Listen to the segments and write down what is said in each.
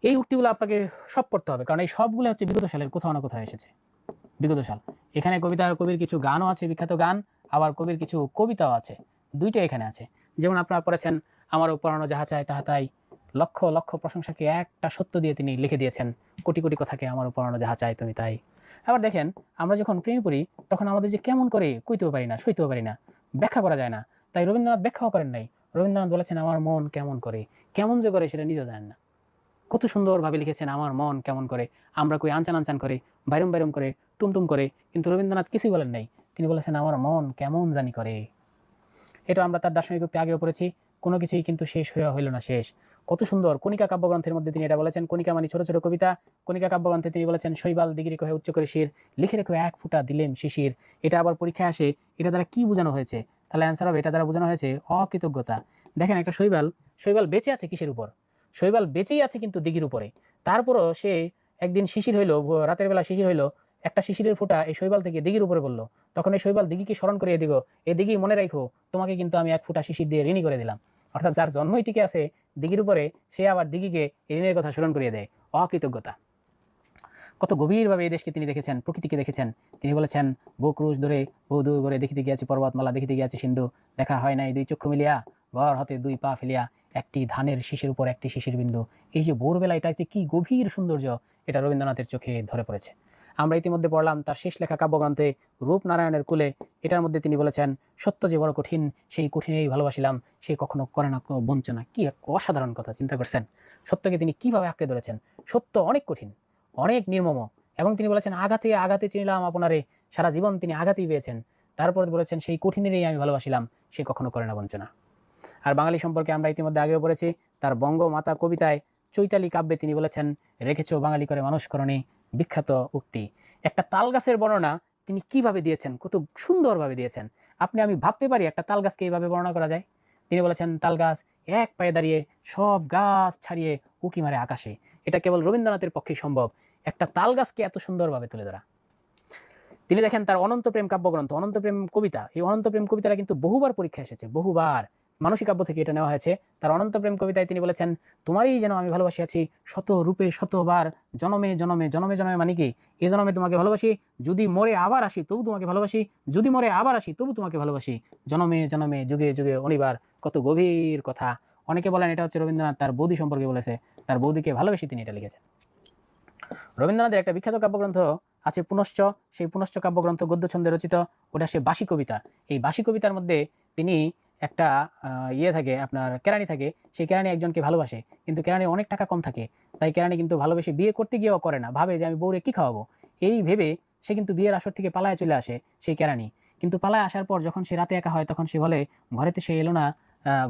এই উক্তিগুলো আপনাকে সব পড়তে হবে, কারণ এই সবগুলো হচ্ছে বিগত সালের কোথাও না কোথাও এসেছে। বিগত সাল। এখানে কবির কিছু গানও আছে, বিখ্যাত গান, আবার কবির কিছু কবিতাও আছে। ২ টা এখানে আছে। যেমন আপনারা পড়েছেন, আমারও পরানো যাহা চায় তাহা তাই, লক্ষ লক্ষ প্রশংসাকে একটা সত্য দিয়ে তিনি লিখে দিয়েছেন, কোটি কোটি কথাকে আমারও পরানো যাহা চায় তুমি তাই। আবার দেখেন, আমরা যখন প্রেমে পড়ি তখন আমাদের যে কেমন করে কইতেও পারি না, সইতেও পারি না, ব্যাখ্যা করা যায় না। তাই রবীন্দ্রনাথ ব্যাখ্যাও করেন নাই। রবীন্দ্রনাথ বলেছেন আমার মন কেমন করে, কেমন যে করে সেটা নিজেও জানেন না। কত সুন্দরভাবে লিখেছেন আমার মন কেমন করে, আমরা কই আনচান আনচান করে, বাইরম বাইরম করে, টুমটুম করে, কিন্তু রবীন্দ্রনাথ কিছুই বলেন নাই। তিনি বলেছেন আমার মন কেমন জানি করে। এটা আমরা তার দার্শনিক উক্তি আগেও পড়েছি। কোনো কিছুই কিন্তু শেষ হইয়া হইল না শেষ। কত সুন্দর কণিকা কাব্যগ্রন্থের মধ্যে তিনি এটা বলেছেন। কণিকা মানে ছোট ছোট কবিতা। কণিকা কাব্যগ্রন্থে তিনি বলেছেন শৈবাল দিগিরি কহে উচ্চ করে শির, লিখে রেখো এক ফুটা দিলেম শিশির। এটা আবার পরীক্ষায় আসে, এটা দ্বারা কি বোঝানো হয়েছে? তাহলে অ্যান্সার হবে এটা দ্বারা বোঝানো হয়েছে অকৃতজ্ঞতা। দেখেন একটা শৈবাল, শৈবাল বেঁচে আছে কিসের উপর? শৈবাল বেঁচেই আছে কিন্তু দিঘির উপরে। তারপরও সে একদিন শিশির হইল, রাতের বেলা শিশির হইল, একটা শিশিরের ফোঁটা এই শৈবাল থেকে দিঘির উপরে পড়ল। তখন এই শৈবাল দিঘিকে স্মরণ করিয়ে দিল, এই দিঘি মনে রাখো, তোমাকে কিন্তু আমি এক ফোঁটা শিশির দিয়ে ঋণী করে দিলাম। অর্থাৎ যার জন্মই টিকে আছে দিঘির উপরে, সে আবার দিঘিকে ঋণের কথা স্মরণ করিয়ে দেয়। অকৃতজ্ঞতা। কত গভীরভাবে এই দেশকে তিনি দেখেছেন, প্রকৃতিকে দেখেছেন। তিনি বলেছেন বুক রুশ ধরে বহু দূর করে দেখিতে গিয়াছি পর্বতমালা, দেখিতে গিয়াছি সিন্ধু, দেখা হয় নাই দুই চক্ষু মিলিয়া, ঘর হতে দুই পা ফেলিয়া, একটি ধানের শীষের উপর একটি শিশির বিন্দু। এই যে ভোরবেলা, এটা যে কি গভীর সৌন্দর্য, এটা রবীন্দ্রনাথের চোখে ধরে পড়েছে। আমরা ইতিমধ্যে পড়লাম তার শেষ লেখা কাব্যগ্রন্থে রূপনারায়ণের কুলে, এটার মধ্যে তিনি বলেছেন সত্য যে বড় কঠিন, সেই কঠিনেই ভালোবাসিলাম, সে কখনো করে না কোনো বঞ্চনা। কি এক অসাধারণ কথা, চিন্তা করছেন? সত্যকে তিনি কিভাবে আঁকড়ে ধরেছেন। সত্য অনেক কঠিন, অনেক নির্মম, এবং তিনি বলেছেন আঘাতে আঘাতে চিনিলাম আপনারে, সারা জীবন তিনি আঘাতেই পেয়েছেন। তারপর বলেছেন সেই কঠিনেরই আমি ভালোবাসিলাম, সে কখনো করে না বঞ্চনা। আর বাঙালি সম্পর্কে আমরা ইতিমধ্যে আগেও পড়েছি, তার বঙ্গমাতা কবিতায় চৈতালি কাব্যে তিনি বলেছেন রেখেছো বাঙালি করে মানুষ করণে, বিখ্যাত উক্তি। একটা তাল গাছের বর্ণনা তিনি কিভাবে দিয়েছেন, কত সুন্দরভাবে দিয়েছেন। আমি ভাবতে পারি একটা তাল গাছকে এইভাবে বর্ণনা করা যায়। তিনি বলেছেন তাল গাছ এক পায়ে দাঁড়িয়ে সব গাছ ছাড়িয়ে উঁকি মারে আকাশে। এটা কেবল রবীন্দ্রনাথের পক্ষে সম্ভব, একটা তাল গাছকে এত সুন্দরভাবে তুলে ধরা। তিনি দেখেন তার অনন্ত প্রেম কাব্যগ্রন্থ, অনন্ত প্রেম কবিতা, এই অনন্ত প্রেম কবিতাটা কিন্তু বহুবার পরীক্ষা এসেছে, বহুবার। মানসিক কাব্য থেকে এটা নেওয়া হয়েছে। তার অনন্ত প্রেম কবিতায় তিনি বলেছেন তোমারই যেন আমি ভালোবাসিয়াছি শত রূপে শতবার, জনমে জনমে, জনমে জনমে মানে কি, এ জনমে তোমাকে ভালোবাসি, যদি মরে আবার আসি তবু তোমাকে ভালোবাসি, যদি মরে আবার আসি তবু তোমাকে ভালোবাসি, জনমে জনমে যুগে যুগে অনিবার। কত গভীর কথা। অনেকে বলেন এটা হচ্ছে রবীন্দ্রনাথ তার বৌদি সম্পর্কে বলেছে, তার বৌদিকে ভালোবেসে তিনি এটা লিখেছেন। রবীন্দ্রনাথের একটা বিখ্যাত কাব্যগ্রন্থ আছে পুনশ্চ, সেই পুনশ্চ কাব্যগ্রন্থ গদ্য ছন্দে রচিত, ওটা সে বাসি কবিতা। এই বাসি কবিতার মধ্যে তিনি একটা থাকে, আপনার কেরানি থাকে, সেই কেরানি একজনকে ভালোবাসে, কিন্তু কেরানি অনেক টাকা কম থাকে, তাই কেরানি কিন্তু ভালোবেসে বিয়ে করতে গিয়েও করে না, ভাবে যে আমি বউরে কি খাওয়াবো, এই ভেবে সে কিন্তু বিয়ের আসর থেকে পালায় চলে আসে সেই কেরানি। কিন্তু পালায় আসার পর যখন সে রাতে একা হয় তখন সে বলে ঘরেতে সে এলো না,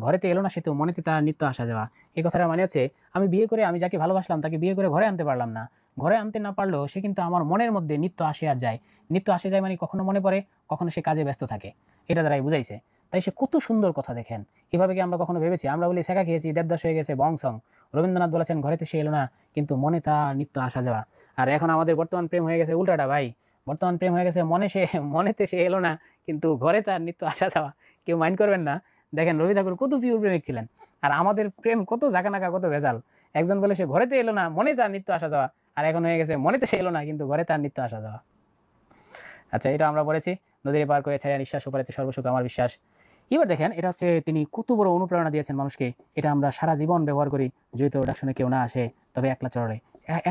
ঘরেতে এলো না সে তো মনেতে তার নিত্য আসা যাওয়া। এই কথাটা মানে হচ্ছে আমি বিয়ে করে, আমি যাকে ভালোবাসলাম তাকে বিয়ে করে ঘরে আনতে পারলাম না, ঘরে আনতে না পারলেও সে কিন্তু আমার মনের মধ্যে নিত্য আসে আর যায়। নিত্য আসে যায় মানে কখনো মনে পড়ে, কখনো সে কাজে ব্যস্ত থাকে, এটা দ্বারাই বুঝাইছে। তাই সে কত সুন্দর কথা দেখেন। এভাবে কি আমরা কখনো ভেবেছি? আমরা বলি শেখা খেয়েছি, দেবদাস হয়ে গেছে, বংসং। রবীন্দ্রনাথ বলেছেন ঘরেতে সে এলো না কিন্তু মনে তার নিত্য আসা যাওয়া। আর এখন আমাদের বর্তমান প্রেম হয়ে গেছে উল্টাটা ভাই। বর্তমান প্রেম হয়ে গেছে মনেতে সে এলো না কিন্তু ঘরে তার নিত্য আসা যাওয়া। কেউ মাইন্ড করবেন না। দেখেন রবি ঠাকুর কত পিওর প্রেমিক ছিলেন, আর আমাদের প্রেম কত জাকানাকা, কত ভেজাল। একজন বলে সে ঘরেতে এলো না, মনে তার নিত্য আসা যাওয়া, আর এখন হয়ে গেছে মনেতে সে এলো না কিন্তু ঘরে তার নিত্য আসা যাওয়া। আচ্ছা, এটা আমরা পড়েছি নদীর পার করে ছায়া নিঃশ্বাস উপরেতে সর্বসুখ আমার বিশ্বাস। এবার দেখেন এটা হচ্ছে তিনি কত বড় অনুপ্রেরণা দিয়েছেন মানুষকে। এটা আমরা সারা জীবন ব্যবহার করি, যদি ওটা শুনে কেউ না আসে তবে একলা চড়ে,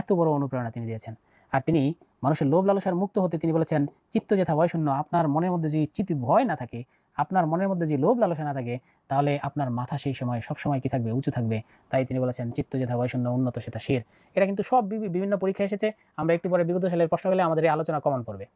এত বড় অনুপ্রেরণা তিনি দিয়েছেন। আর তিনি মানুষের লোভ লালসার মুক্ত হতে তিনি বলেছেন চিত্ত যেথা ভয় শূন্য। আপনার মনের মধ্যে যদি চিত্ত ভয় না থাকে, আপনার মনের মধ্যে যদি লোভ লালসা না থাকে, তাহলে আপনার মাথা সেই সময় সবসময় কি থাকবে, উঁচু থাকবে। তাই তিনি বলেছেন চিত্ত যেথা ভয় শূন্য উন্নত সেটা শির। এটা কিন্তু সব বিভিন্ন পরীক্ষা এসেছে। আমরা একটু পরে বিগত সালের প্রশ্ন পেলে আমাদের এই আলোচনা কমন পড়বে।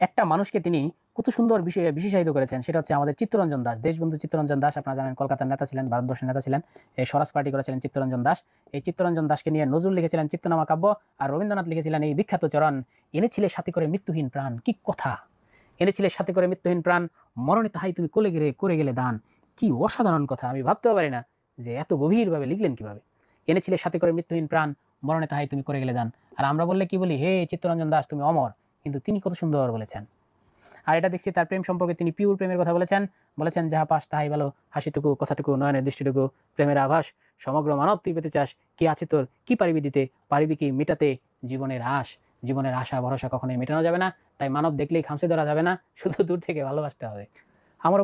একটা মানুষকে তিনি কত সুন্দর বিষয়ে বিশেষায়িত করেছেন, সেটা হচ্ছে আমাদের চিত্তরঞ্জন দাস, দেশবন্ধু চিত্তরঞ্জন দাস। আপনারা জানেন কলকাতার নেতা ছিলেন, ভারতবর্ষের নেতা ছিলেন, এই স্বরাজ পার্টি করেছিলেন চিত্তরঞ্জন দাস। এই চিত্তরঞ্জন দাসকে নিয়ে নজরুল লিখেছিলেন চিত্তনামা কাব্য, আর রবীন্দ্রনাথ লিখেছিলেন এই বিখ্যাত চরণ এনেছিলে সাথে করে মৃত্যুহীন প্রাণ। কি কথা! এনেছিলে সাথে করে মৃত্যুহীন প্রাণ, মরণে তাহাই তুমি কোলে গেলে করে গেলে দান। কি অসাধারণ কথা! আমি ভাবতেও পারি না যে এত গভীরভাবে লিখলেন কিভাবে। এনেছিলে সাথে করে মৃত্যুহীন প্রাণ, মরণে তাহাই তুমি করে গেলে দান। আর আমরা বললে কি বলি, হে চিত্তরঞ্জন দাস তুমি অমর, কিন্তু তিনি কত সুন্দর বলেছেন। আর এটা দেখছি তার প্রেম সম্পর্কে তিনি পিওর প্রেমের কথা বলেছেন যাহা পাস তাহাই ভালো, হাসিটুকু কথাটুকু নয়নের দৃষ্টিটুকু প্রেমের আভাস, সমগ্র মানব তুই পেতে চাস, কি আছে তোর, কি পারিবি দিতে, পারিবি কি মেটাতে জীবনের আশা ভরসা কখনোই মেটানো যাবে না। তাই মানব দেখলেই খামচে ধরা যাবে না, শুধু দূর থেকে ভালোবাসতে হবে। আমারও